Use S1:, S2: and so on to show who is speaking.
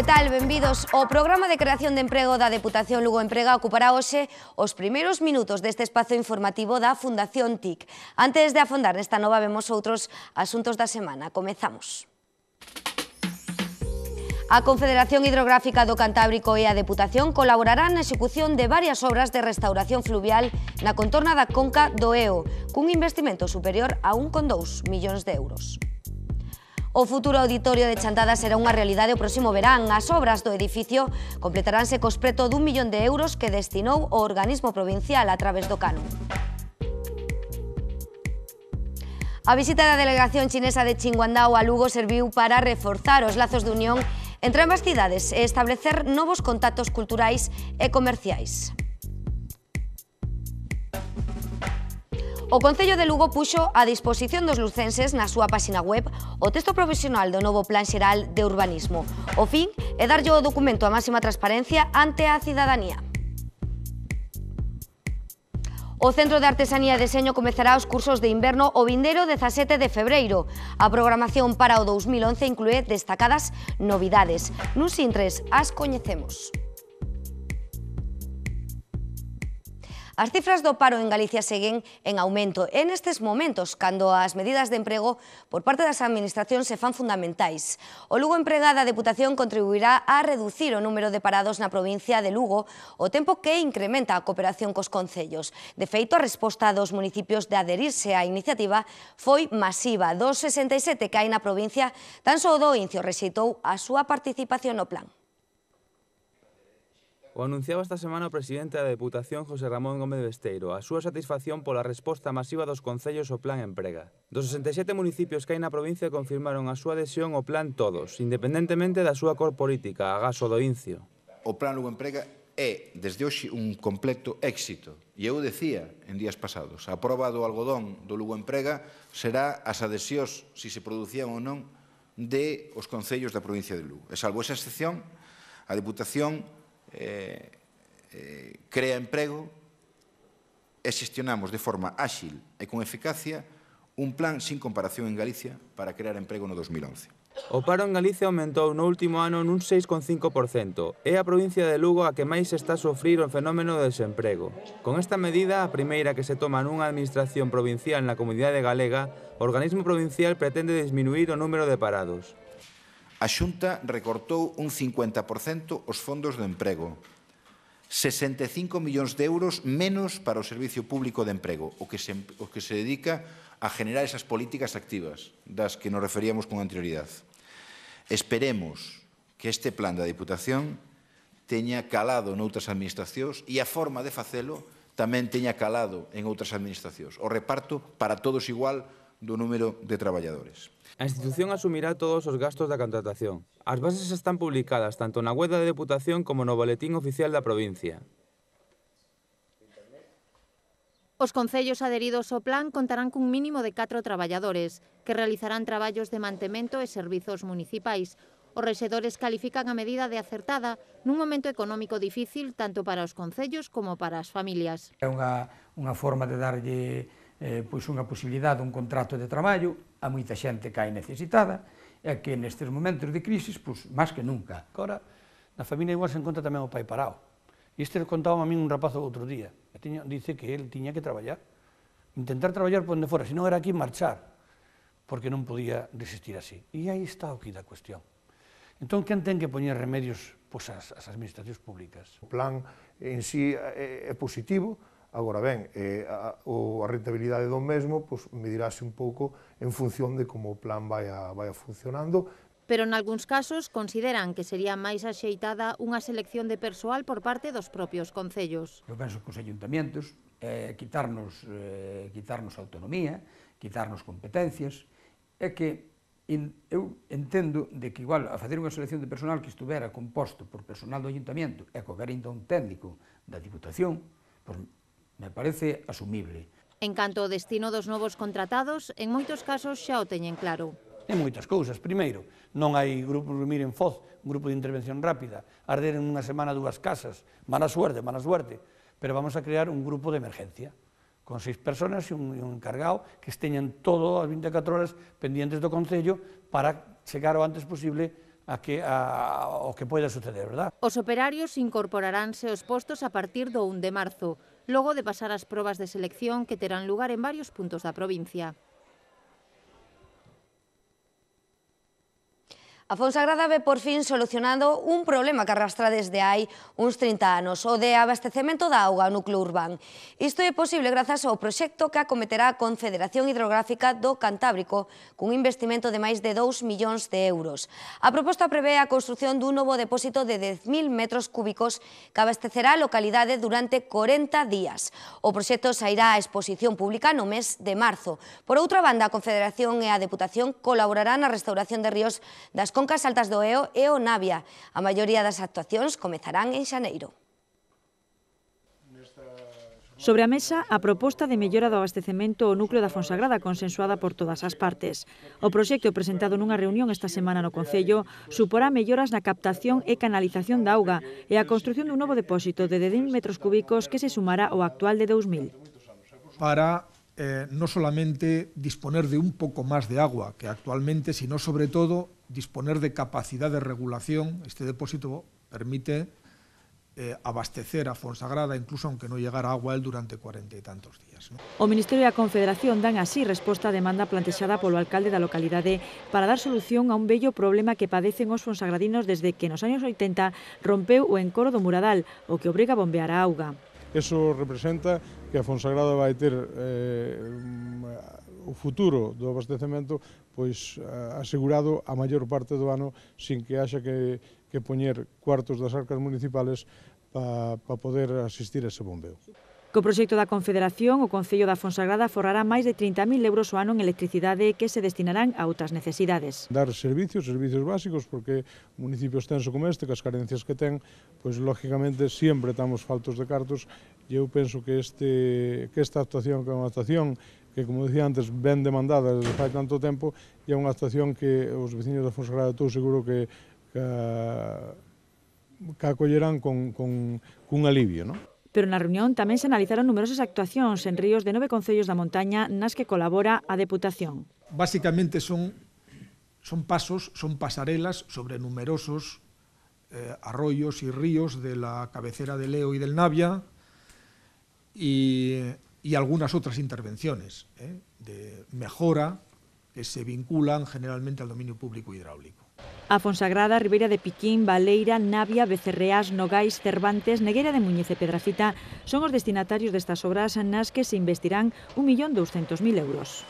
S1: Que tal? Benvidos. O Programa de Creación de Emprego da Deputación Lugo Emprega ocupará hoxe os primeiros minutos deste espazo informativo da Fundación TIC. Antes de afondar nesta nova, vemos outros asuntos da semana. Comezamos. A Confederación Hidrográfica do Cantábrico e a Deputación colaborarán na execución de varias obras de restauración fluvial na contorna da conca do Eo, cun investimento superior a 1,2 millóns de euros. O futuro auditorio de Chantada será unha realidade o próximo verán. As obras do edificio completaránse cos preto d'1 millón de euros que destinou o organismo provincial a través do canon. A visita da delegación chinesa de Chinguandao a Lugo serviu para reforzar os lazos de unión entre ambas cidades e establecer novos contactos culturais e comerciais. O Concello de Lugo puxo a disposición dos lucenses na súa páxina web o texto provisional do novo Plan Xeral de Urbanismo. O fin é darlle o documento a máxima transparencia ante a cidadanía. O Centro de Artesanía e Deseño comezará os cursos de inverno o vindeiro 17 de febreiro. A programación para o 2011 inclúe destacadas novidades. Nuns intres as coñecemos. As cifras do paro en Galicia seguen en aumento e nestes momentos, cando as medidas de emprego por parte das administracións se fan fundamentais. O Lugo Emprega da Deputación contribuirá a reducir o número de parados na provincia de Lugo, o tempo que incrementa a cooperación cos concellos. De feito, a resposta dos municipios de adherirse á iniciativa foi masiva. Dos 67 que hai na provincia, tan só o do Incio rexeitou a súa participación no plan.
S2: O anunciaba esta semana o presidente da Deputación, José Ramón Gómez Besteiro, a súa satisfacción pola resposta masiva dos concellos ao Plan Emprega. Dos 67 municipios que hai na provincia confirmaron a súa adhesión ao plan todos, independentemente da súa cor política, agás o do Incio.
S3: O Plan Lugo Emprega é, desde hoxe, un completo éxito. E eu decía en días pasados, a proba do algodón do Lugo Emprega será as adhesións, se se producían ou non, de os concellos da provincia de Lugo. E salvo esa excepción, a Deputación crea emprego e xestionamos de forma áxil e con eficacia un plan sin comparación en Galicia para crear emprego no 2011.
S2: O paro en Galicia aumentou no último ano nun 6,5%. É a provincia de Lugo a que máis está a sufrir o fenómeno do desemprego. Con esta medida, a primeira que se toma nunha administración provincial na comunidade galega, o organismo provincial pretende disminuir o número de parados.
S3: A Xunta recortou un 50% os fondos de emprego, 65 millóns de euros menos para o Servicio Público de Emprego, o que se dedica a generar esas políticas activas das que nos referíamos con anterioridade. Esperemos que este plan da Deputación teña calado noutras administracións e a forma de facelo tamén teña calado en outras administracións. O reparto para todos igual do número de traballadores.
S2: A institución asumirá todos os gastos da contratación. As bases están publicadas tanto na web da Deputación como no boletín oficial da provincia.
S4: Os concellos adheridos ao plan contarán cun mínimo de 4 traballadores, que realizarán traballos de mantemento e servizos municipais. Os rexedores califican a medida de acertada nun momento económico difícil tanto para os concellos como para as familias.
S5: É unha forma de darlle unha posibilidade, un contrato de traballo a moita xente que hai necesitada e que nestes momentos de crisis, máis que nunca. Agora, na familia igual se encontra tamén o pai parado. E este contaba a min un rapazo outro día. Dice que él tiña que traballar, intentar traballar por onde fora, senón era aquí marchar, porque non podía resistir así. E aí está o que da cuestión. Entón, quen ten que poñer remedios ás administracións públicas?
S6: O plan en sí é positivo. Agora ben, a rentabilidade do mesmo medirase un pouco en función de como o plan vaya funcionando.
S4: Pero en algúns casos consideran que sería máis axeitada unha selección de persoal por parte dos propios concellos.
S5: Eu penso que os ayuntamientos quitarnos autonomía, quitarnos competencias, é que eu entendo de que igual a facer unha selección de personal que estuvera composto por personal do ayuntamiento e co ainda un técnico da Diputación, me parece asumible.
S4: En canto ao destino dos novos contratados, en moitos casos xa o teñen claro.
S5: En moitas cousas. Primeiro, non hai grupo, miren, FOZ, un grupo de intervención rápida, arder en unha semana 2 casas, mala suerte, pero vamos a crear un grupo de emergencia, con 6 personas e un encargado que esteñan todo as 24 horas pendientes do Concello para chegar o antes posible ao que poida suceder, verdad?
S4: Os operarios incorporaránse aos postos a partir do 1 de marzo, logo de pasar as probas de selección que terán lugar en varios puntos da provincia.
S1: A Fonsagrada ve por fin solucionado un problema que arrastra desde hai uns 30 anos, o de abastecemento da auga ao núcleo urbán. Isto é posible grazas ao proxecto que acometerá a Confederación Hidrográfica do Cantábrico, cun investimento de máis de 2 millóns de euros. A proposta prevé a construción dun novo depósito de 10.000 metros cúbicos que abastecerá a localidade durante 40 días. O proxecto sairá á exposición pública no mes de marzo. Por outra banda, a Confederación e a Deputación colaborarán na restauración de ríos das Concas Altas do Eo e o Navia. A maioría das actuacións comezarán en xaneiro.
S7: Sobre a mesa, a proposta de mellora do abastecemento ao núcleo da Fonsagrada consensuada por todas as partes. O proxecto presentado nunha reunión esta semana no Concello suporá melloras na captación e canalización da auga e a construción dun novo depósito de 10.000 metros cúbicos que se sumará ao actual de 2.000.
S8: Para no solamente disponer de un poco más de agua que actualmente, sino sobre todo disponer de capacidad de regulación. Este depósito permite abastecer a Fonsagrada, incluso aunque no llegara agua a él durante 40 y tantos días.
S7: O Ministerio e a Confederación dan así resposta á demanda plantexada polo alcalde da localidade para dar solución a un vello problema que padecen os fonsagradinos desde que nos anos 80 rompeu o encoro do Muradal, o que obriga a bombear a auga.
S9: Eso representa que a Fonsagrada vai ter o futuro do abastecemento pois asegurado a maior parte do ano sin que haxa que poñer cuartos das arcas municipales para poder asistir a ese bombeo.
S7: Co proxecto da Confederación, o Concello da Fonsagrada forrará máis de 30.000 euros ao ano en electricidade que se destinarán a outras necesidades.
S9: Dar servicios básicos, porque un municipio extenso como este, que as carencias que ten, pois lógicamente sempre estamos faltos de cartos, e eu penso que esta actuación, que é unha actuación que, como dicía antes, ben demandada desde fai tanto tempo, e é unha actuación que os veciños da Fonsagrada estou seguro que acollerán con alivio, non?
S7: Pero na reunión tamén se analizaron numerosas actuacións en ríos de 9 concellos da montaña nas que colabora a Deputación.
S8: Básicamente son pasarelas sobre numerosos arroyos y ríos de la cabecera de Leo y del Navia y algunas otras intervenciones de mejora que se vinculan generalmente al dominio público hidráulico.
S7: A Fonsagrada, Ribeira de Piquín, Baleira, Navia, Becerreás, Nogais, Cervantes, Negueira de Muñiz e Pedrafita son os destinatarios destas obras nas que se investirán 1.200.000 euros.